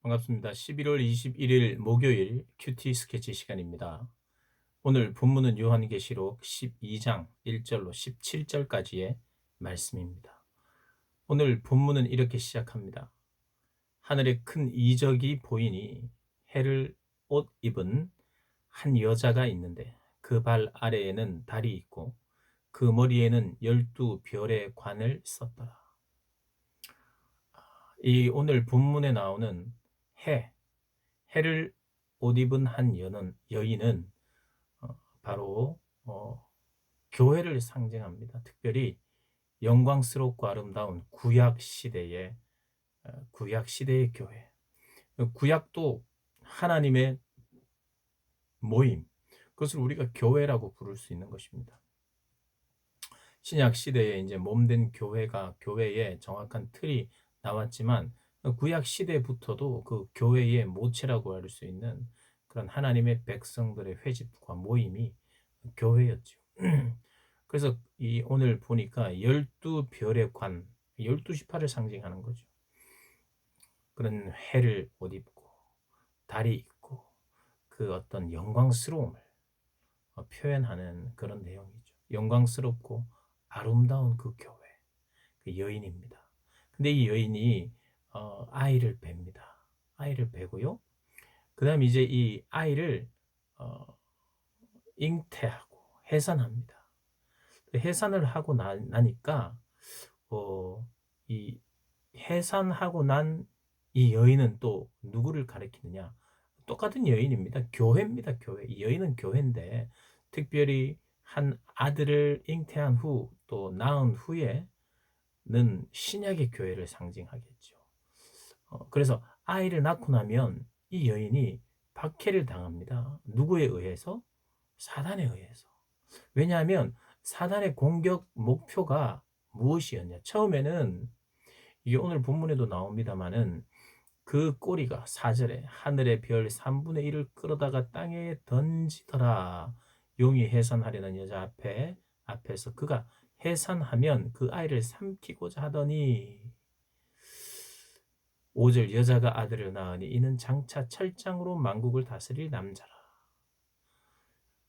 반갑습니다. 11월 21일 목요일 큐티 스케치 시간입니다. 오늘 본문은 요한계시록 12장 1절로 17절까지의 말씀입니다. 오늘 본문은 이렇게 시작합니다. 하늘에 큰 이적이 보이니 해를 옷 입은 한 여자가 있는데 그 발 아래에는 달이 있고 그 머리에는 12별의 관을 썼더라. 이 오늘 본문에 나오는 해, 해를 옷 입은 한 여인은 바로 교회를 상징합니다. 특별히 영광스럽고 아름다운 구약 시대의 교회. 구약도 하나님의 모임, 그것을 우리가 교회라고 부를 수 있는 것입니다. 신약 시대에 이제 몸된 교회의 정확한 틀이 나왔지만 구약 시대부터도 그 교회의 모체라고 할 수 있는 그런 하나님의 백성들의 회집과 모임이 교회였죠. 그래서 이 오늘 보니까 12별의 관, 12지파를 상징하는 거죠. 그런 해를 옷 입고 달이 있고 그 어떤 영광스러움을 표현하는 그런 내용이죠. 영광스럽고 아름다운 그 교회, 그 여인입니다. 근데 이 여인이 아이를 뵙니다. 아이를 뵈고요. 그 다음 이제 이 아이를 어, 잉태하고 해산합니다. 해산을 하고 나니까 이 해산하고 난 이 여인은 또 누구를 가리키느냐? 똑같은 여인입니다. 교회입니다. 교회. 이 여인은 교회인데 특별히 한 아들을 잉태한 후 또 낳은 후에는 신약의 교회를 상징하겠죠. 그래서 아이를 낳고 나면 이 여인이 박해를 당합니다. 누구에 의해서? 사단에 의해서. 왜냐하면 사단의 공격 목표가 무엇이었냐? 처음에는 이게 오늘 본문에도 나옵니다마는 그 꼬리가 4절에 하늘의 별 3분의 1을 끌어다가 땅에 던지더라. 용이 해산하려는 여자 앞에서 그가 해산하면 그 아이를 삼키고자 하더니 5절 여자가 아들을 낳으니 이는 장차 철장으로 만국을 다스릴 남자라.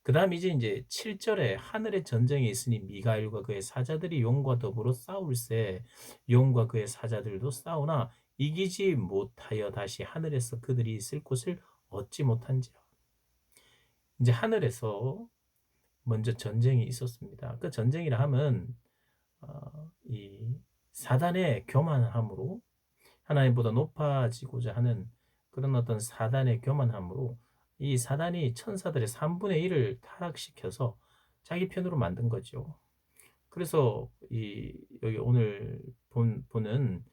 그 다음 이제 7절에 하늘의 전쟁이 있으니 미가엘과 그의 사자들이 용과 더불어 싸울세 용과 그의 사자들도 싸우나 이기지 못하여 다시 하늘에서 그들이 있을 곳을 얻지 못한지라. 이제 하늘에서 먼저 전쟁이 있었습니다. 그 전쟁이라 함은 이 사단의 교만함으로 하나님보다 높아지고자 하는 그런 어떤 사단의 교만함으로 이 사단이 천사들의 3분의 1을 타락시켜서 자기 편으로 만든 거죠. 그래서 여기 오늘 보는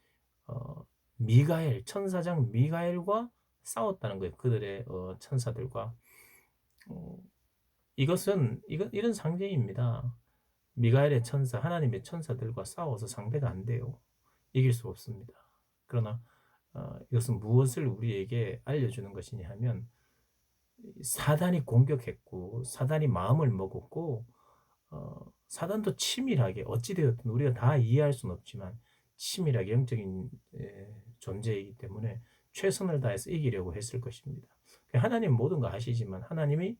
미가엘 천사장 미가엘과 싸웠다는 거예요. 그들의 천사들과 이런 상징입니다. 미가엘의 천사 하나님의 천사들과 싸워서 상대가 안 돼요. 이길 수 없습니다. 그러나 이것은 무엇을 우리에게 알려주는 것이냐 하면 사단이 공격했고 사단이 마음을 먹었고 사단도 치밀하게 어찌되었든 우리가 다 이해할 수는 없지만 치밀하게 영적인 존재이기 때문에 최선을 다해서 이기려고 했을 것입니다. 하나님 모든 거 아시지만 하나님이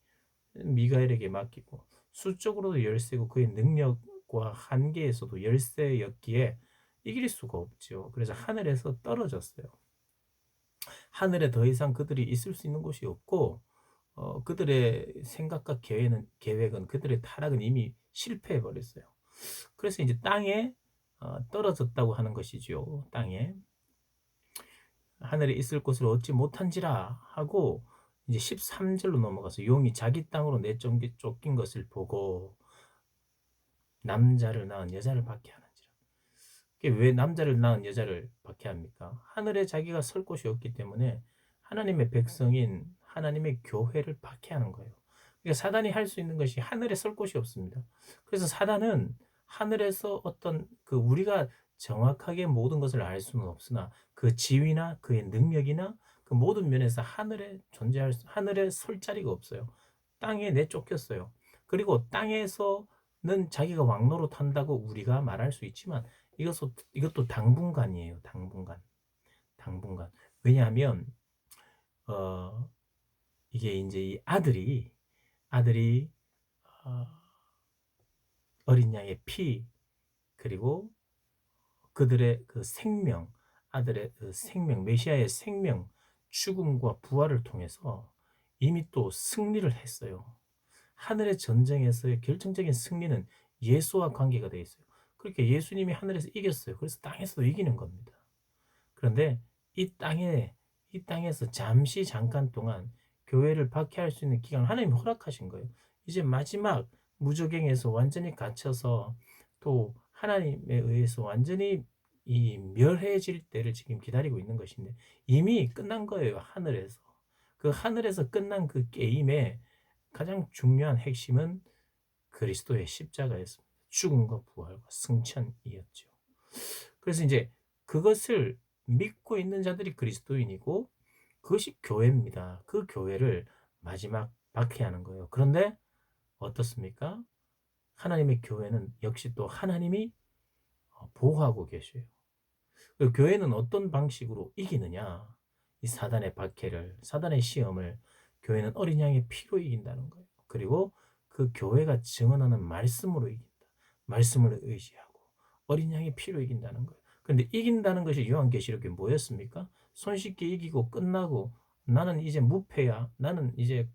미가엘에게 맡기고 수적으로도 열세고 그의 능력과 한계에서도 열세였기에 이길 수가 없죠. 그래서 하늘에서 떨어졌어요. 하늘에 더 이상 그들이 있을 수 있는 곳이 없고 그들의 생각과 계획은 그들의 타락은 이미 실패해 버렸어요. 그래서 이제 땅에 떨어졌다고 하는 것이죠. 땅에 하늘에 있을 곳을 얻지 못한지라 하고 이제 13절로 넘어가서 용이 자기 땅으로 내쫓긴 것을 보고 남자를 낳은 여자를 박해하는지라. 왜 남자를 낳은 여자를 박해합니까? 하늘에 자기가 설 곳이 없기 때문에 하나님의 백성인 하나님의 교회를 박해하는 거예요. 그러니까 사단이 할 수 있는 것이 하늘에 설 곳이 없습니다. 그래서 사단은 하늘에서 어떤 우리가 정확하게 모든 것을 알 수는 없으나 그 지위나 그의 능력이나 그 모든 면에서 하늘에 설 자리가 없어요. 땅에 내쫓겼어요. 그리고 땅에서는 자기가 왕노릇 한다고 우리가 말할 수 있지만 이것도 당분간이에요. 당분간. 왜냐하면 어 이게 인제 이 아들이 어 어린 양의 피, 그리고 그들의 그 생명, 아들의 그 생명, 메시아의 생명, 죽음과 부활을 통해서 이미 또 승리를 했어요. 하늘의 전쟁에서의 결정적인 승리는 예수와 관계가 되어 있어요. 그렇게 예수님이 하늘에서 이겼어요. 그래서 땅에서도 이기는 겁니다. 그런데 이 땅에 이 땅에서 잠시 잠깐 동안 교회를 박해할 수 있는 기간을 하나님이 허락하신 거예요. 이제 마지막 무저갱에서 완전히 갇혀서 또 하나님에 의해서 완전히 이 멸해질 때를 지금 기다리고 있는 것인데 이미 끝난 거예요, 하늘에서. 그 하늘에서 끝난 그 게임의 가장 중요한 핵심은 그리스도의 십자가였습니다. 죽음과 부활과 승천이었죠. 그래서 이제 그것을 믿고 있는 자들이 그리스도인이고 그것이 교회입니다. 그 교회를 마지막 박해하는 거예요. 그런데 어떻습니까? 하나님의 교회는 역시 또 하나님이 보호하고 계셔요. 그 교회는 어떤 방식으로 이기느냐? 이 사단의 박해를, 사단의 시험을 교회는 어린 양의 피로 이긴다는 거예요. 그리고 그 교회가 증언하는 말씀으로 이긴다. 말씀을 의지하고 어린 양의 피로 이긴다는 거예요. 그런데 이긴다는 것이 요한계시록에 뭐였습니까? 손쉽게 이기고 끝나고 나는 이제 무패야. 나는 이제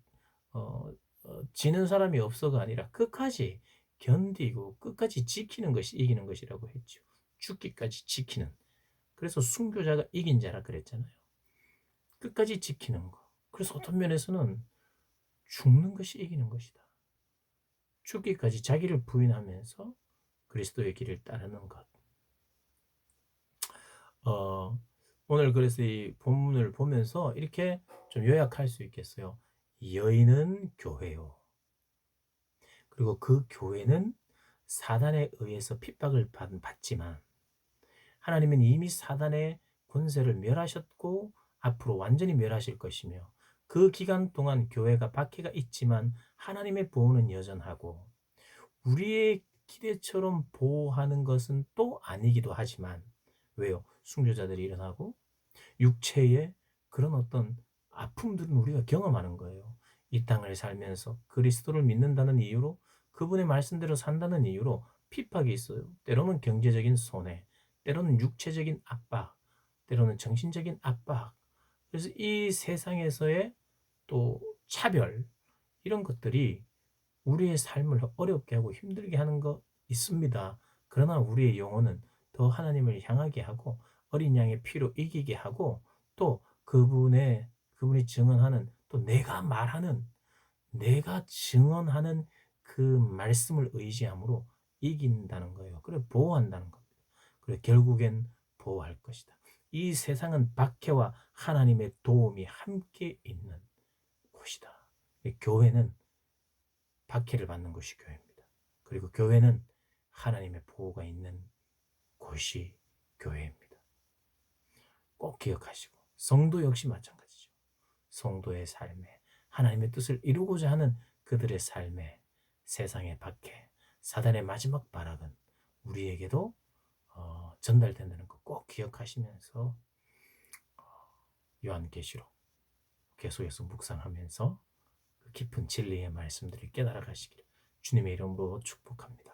지는 사람이 없어가 아니라 끝까지 견디고 끝까지 지키는 것이 이기는 것이라고 했죠. 죽기까지 지키는. 그래서 순교자가 이긴 자라 그랬잖아요. 끝까지 지키는 거. 그래서 어떤 면에서는 죽는 것이 이기는 것이다. 죽기까지 자기를 부인하면서 그리스도의 길을 따르는 것. 어, 오늘 그래서 이 본문을 보면서 이렇게 좀 요약할 수 있겠어요. 여인은 교회요. 그리고 그 교회는 사단에 의해서 핍박을 받지만 하나님은 이미 사단의 권세를 멸하셨고 앞으로 완전히 멸하실 것이며 그 기간 동안 교회가 박해가 있지만 하나님의 보호는 여전하고 우리의 기대처럼 보호하는 것은 또 아니기도 하지만 왜요? 순교자들이 일어나고 육체의 그런 어떤 아픔들은 우리가 경험하는 거예요. 이 땅을 살면서 그리스도를 믿는다는 이유로 그분의 말씀대로 산다는 이유로 핍박이 있어요. 때로는 경제적인 손해, 때로는 육체적인 압박, 때로는 정신적인 압박. 그래서 이 세상에서의 또 차별, 이런 것들이 우리의 삶을 어렵게 하고 힘들게 하는 거 있습니다. 그러나 우리의 영혼은 더 하나님을 향하게 하고 어린 양의 피로 이기게 하고 또 그분이 증언하는 또 내가 증언하는 그 말씀을 의지함으로 이긴다는 거예요. 그래 보호한다는 겁니다. 그래 결국엔 보호할 것이다. 이 세상은 박해와 하나님의 도움이 함께 있는 곳이다. 교회는 박해를 받는 곳이 교회입니다. 그리고 교회는 하나님의 보호가 있는 곳이 교회입니다. 꼭 기억하시고 성도 역시 마찬가지죠. 성도의 삶에 하나님의 뜻을 이루고자 하는 그들의 삶에 세상의 박해, 사단의 마지막 발악은 우리에게도 전달된다는 거 꼭 기억하시면서 요한계시록 계속해서 묵상하면서 그 깊은 진리의 말씀들을 깨달아 가시기를 주님의 이름으로 축복합니다.